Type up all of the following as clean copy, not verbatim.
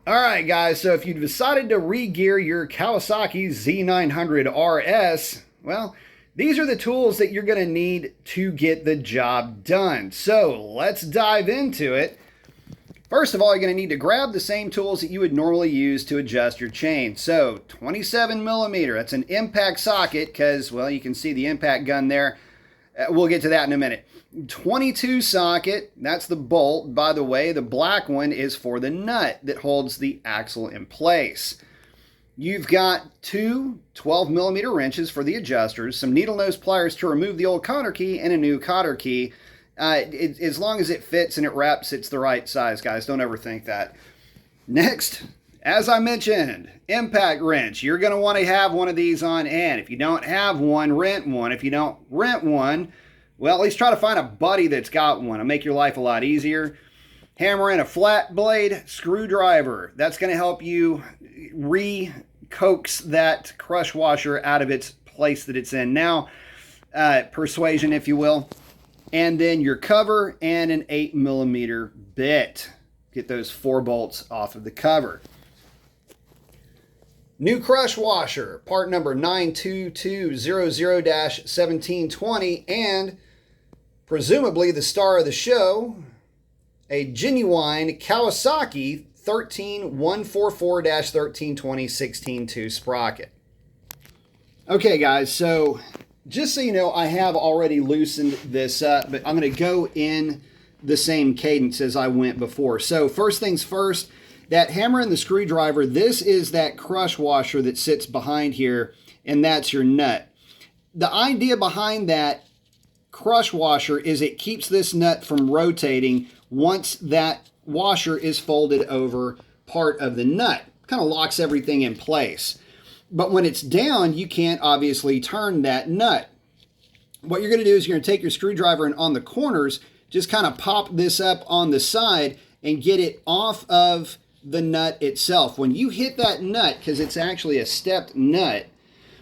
Alright guys, so if you've decided to re-gear your Kawasaki Z900RS, well, these are the tools that you're going to need to get the job done. So let's dive into it. First of all, you're going to need to grab the same tools that you would normally use to adjust your chain. So 27 millimeter, that's an impact socket because, well, you can see the impact gun there. We'll get to that in a minute. 22 socket, that's the bolt. By the way, the black one is for the nut that holds the axle in place. You've got two 12 millimeter wrenches for the adjusters, some needle nose pliers to remove the old cotter key, and a new cotter key. As long as it fits and it wraps, it's the right size, guys. Don't overthink that. Next, as I mentioned, impact wrench. You're going to want to have one of these on hand. If you don't have one, rent one. If you don't rent one, well, at least try to find a buddy that's got one. It'll make your life a lot easier. Hammer in a flat blade screwdriver. That's going to help you re-coax that crush washer out of its place that it's in now. Persuasion, if you will. And then your cover and an 8 millimeter bit. Get those 4 bolts off of the cover. New crush washer, part number 92200-1720, and presumably the star of the show, a genuine Kawasaki 13144-1320 16.2 sprocket. Okay guys, so just so you know, I have already loosened this up, but I'm going to go in the same cadence as I went before. So first things first, that hammer and the screwdriver, this is that crush washer that sits behind here, and that's your nut. The idea behind that crush washer is it keeps this nut from rotating once that washer is folded over part of the nut. Kind of locks everything in place. But when it's down, you can't obviously turn that nut. What you're going to do is you're going to take your screwdriver and on the corners, just kind of pop this up on the side and get it off of the nut itself. When you hit that nut, because it's actually a stepped nut,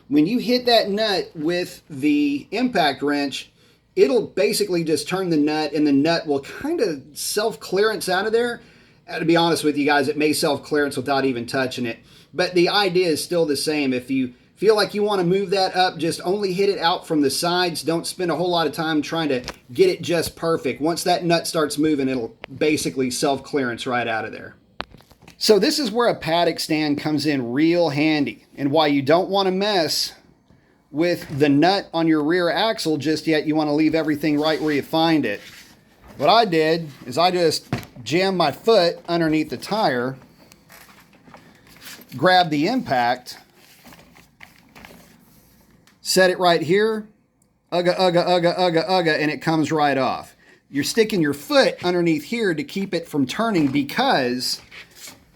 when you hit that nut with the impact wrench, it'll basically just turn the nut, and the nut will kind of self-clearance out of there. To be honest with you guys, it may self-clearance without even touching it. But the idea is still the same. If you feel like you want to move that up, just only hit it out from the sides. Don't spend a whole lot of time trying to get it just perfect. Once that nut starts moving, it'll basically self-clearance right out of there. So this is where a paddock stand comes in real handy, and why you don't want to mess with the nut on your rear axle just yet. You want to leave everything right where you find it. What I did is I just jammed my foot underneath the tire, grabbed the impact, set it right here, ugga, ugga, ugga, ugga, ugga, and it comes right off. You're sticking your foot underneath here to keep it from turning, because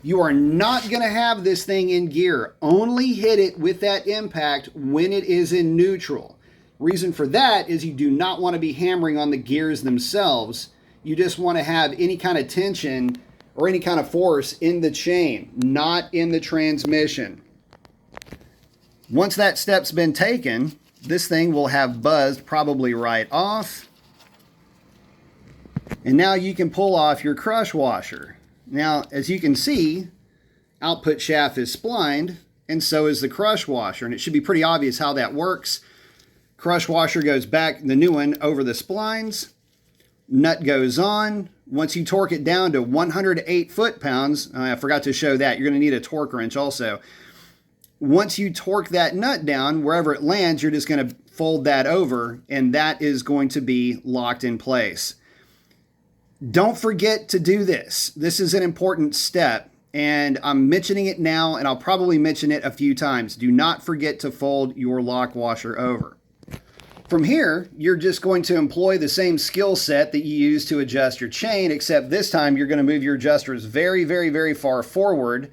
you are not going to have this thing in gear. Only hit it with that impact when it is in neutral. Reason for that is you do not want to be hammering on the gears themselves. You just want to have any kind of tension or any kind of force in the chain, not in the transmission. Once that step's been taken, this thing will have buzzed probably right off. And now you can pull off your crush washer. Now, as you can see, output shaft is splined, and so is the crush washer. And it should be pretty obvious how that works. Crush washer goes back, the new one, over the splines. Nut goes on. Once you torque it down to 108 foot-pounds, I forgot to show that. You're going to need a torque wrench also. Once you torque that nut down, wherever it lands, you're just going to fold that over, and that is going to be locked in place. Don't forget to do this. This is an important step, and I'm mentioning it now, and I'll probably mention it a few times. Do not forget to fold your lock washer over. From here, you're just going to employ the same skill set that you use to adjust your chain, except this time you're going to move your adjusters very, very, very far forward,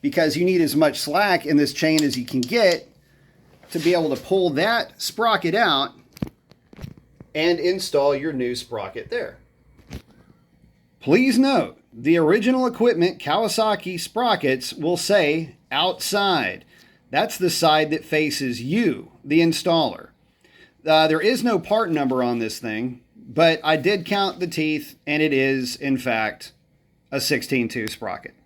because you need as much slack in this chain as you can get to be able to pull that sprocket out and install your new sprocket there. Please note, the original equipment Kawasaki sprockets will say outside. That's the side that faces you, the installer. There is no part number on this thing, but I did count the teeth, and it is, in fact, a 16.2 sprocket.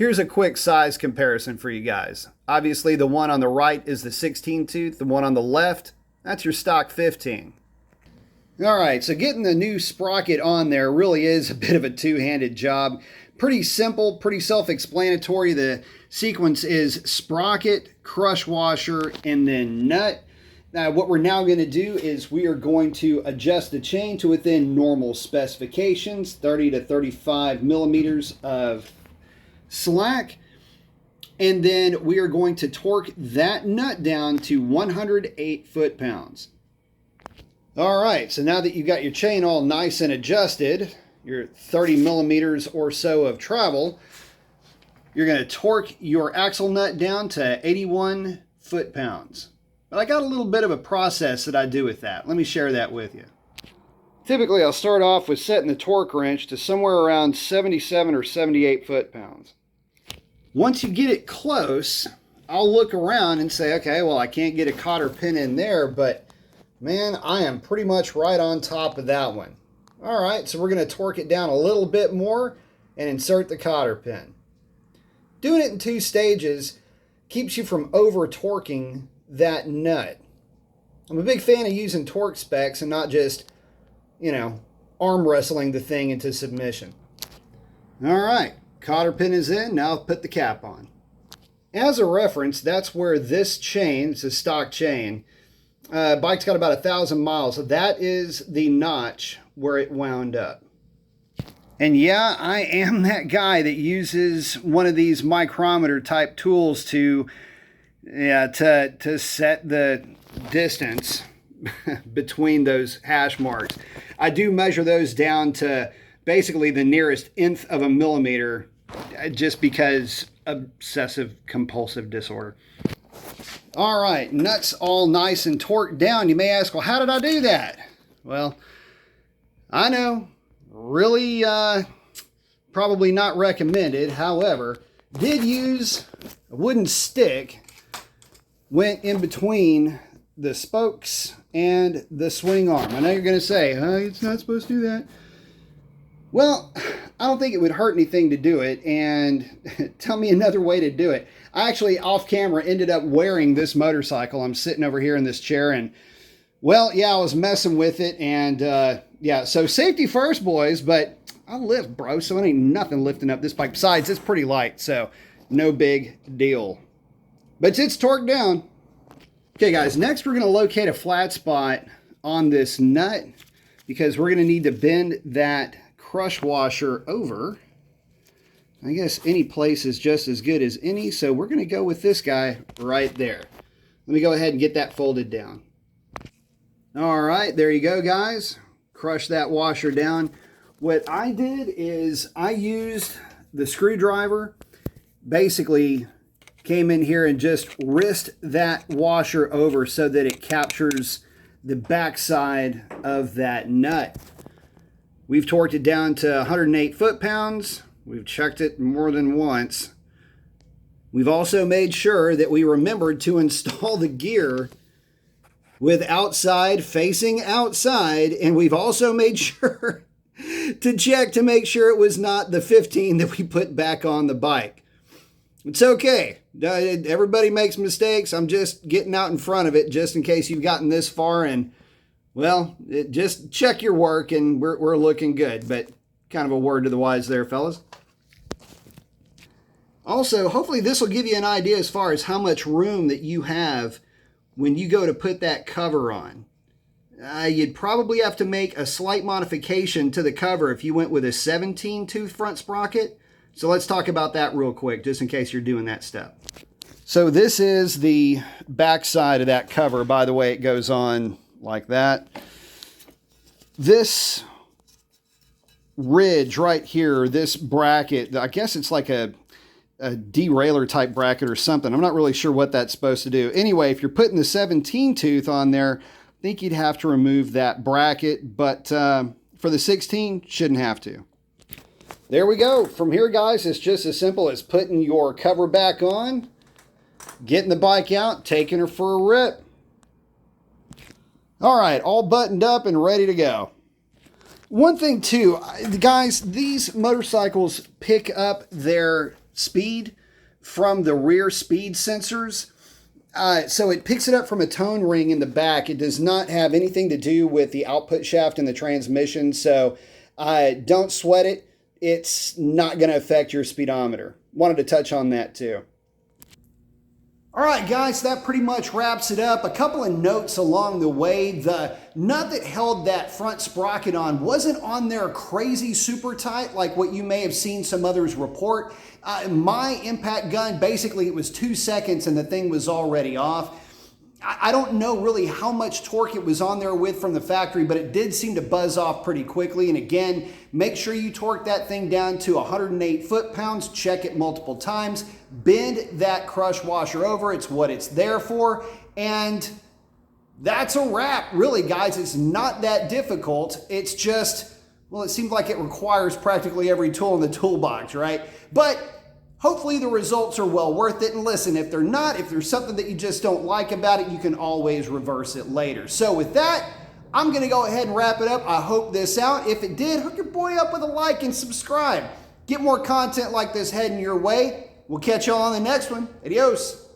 Here's a quick size comparison for you guys. Obviously, the one on the right is the 16 tooth. The one on the left, that's your stock 15. All right, so getting the new sprocket on there really is a bit of a two-handed job. Pretty simple, pretty self-explanatory. The sequence is sprocket, crush washer, and then nut. Now, what we're now going to do is we are going to adjust the chain to within normal specifications, 30 to 35 millimeters of slack. And then we are going to torque that nut down to 108 foot-pounds. All right, so now that you've got your chain all nice and adjusted, your 30 millimeters or so of travel, you're going to torque your axle nut down to 81 foot-pounds. But I got a little bit of a process that I do with that. Let me share that with you. Typically, I'll start off with setting the torque wrench to somewhere around 77 or 78 foot-pounds. Once you get it close, I'll look around and say, okay, well, I can't get a cotter pin in there, but man, I am pretty much right on top of that one. All right, so we're going to torque it down a little bit more and insert the cotter pin. Doing it in 2 stages keeps you from over-torquing that nut. I'm a big fan of using torque specs and not just, arm wrestling the thing into submission. All right, cotter pin is in. Now I'll put the cap on. As a reference, that's where this chain, it's a stock chain, bike's got about 1,000 miles. So that is the notch where it wound up. And yeah, I am that guy that uses one of these micrometer type tools to set the distance between those hash marks. I do measure those down to basically the nearest nth of a millimeter, just because obsessive compulsive disorder. All right, nuts all nice and torqued down. You may ask, well, how did I do that? Well, I know, really probably not recommended. However, did use a wooden stick, went in between the spokes and the swing arm. I know you're going to say, it's not supposed to do that. Well, I don't think it would hurt anything to do it, and tell me another way to do it. I actually, off camera, ended up wearing this motorcycle. I'm sitting over here in this chair, and, well, yeah, I was messing with it, and, yeah, so safety first, boys, but I lift, bro, so it ain't nothing lifting up this bike. Besides, it's pretty light, so no big deal. But it's torqued down. Okay, guys, next we're going to locate a flat spot on this nut, because we're going to need to bend that crush washer over. I guess any place is just as good as any, so we're going to go with this guy right there. Let me go ahead and get that folded down. All right, there you go, guys. Crush that washer down. What I did is I used the screwdriver, basically came in here and just wrist that washer over so that it captures the backside of that nut. We've torqued it down to 108 foot-pounds. We've checked it more than once. We've also made sure that we remembered to install the gear with outside facing outside, and we've also made sure to check to make sure it was not the 15 that we put back on the bike. It's okay. Everybody makes mistakes. I'm just getting out in front of it just in case you've gotten this far, and well, just check your work and we're looking good. But kind of a word to the wise there, fellas. Also, hopefully this will give you an idea as far as how much room that you have when you go to put that cover on. You'd probably have to make a slight modification to the cover if you went with a 17-tooth front sprocket. So let's talk about that real quick, just in case you're doing that step. So this is the back side of that cover. By the way, it goes on like that. This ridge right here, this bracket, I guess it's like a derailleur type bracket or something. I'm not really sure what that's supposed to do. Anyway, if you're putting the 17 tooth on there, I think you'd have to remove that bracket, but for the 16, shouldn't have to. There we go. From here, guys, it's just as simple as putting your cover back on, getting the bike out, taking her for a rip. All right, all buttoned up and ready to go. One thing too, guys, these motorcycles pick up their speed from the rear speed sensors. So it picks it up from a tone ring in the back. It does not have anything to do with the output shaft in the transmission. So don't sweat it. It's not going to affect your speedometer. Wanted to touch on that too. All right, guys, that pretty much wraps it up. A couple of notes along the way. The nut that held that front sprocket on wasn't on there crazy super tight like what you may have seen some others report. My impact gun, basically it was 2 seconds and the thing was already off. I don't know really how much torque it was on there with from the factory, but it did seem to buzz off pretty quickly. And again, make sure you torque that thing down to 108 foot-pounds. Check it multiple times. Bend that crush washer over. It's what it's there for. And that's a wrap, really, guys. It's not that difficult. It's just, well, it seems like it requires practically every tool in the toolbox, right? But hopefully the results are well worth it. And listen, if they're not, if there's something that you just don't like about it, you can always reverse it later. So with that, I'm going to go ahead and wrap it up. I hope this out. If it did, hook your boy up with a like and subscribe. Get more content like this heading your way. We'll catch y'all on the next one. Adios.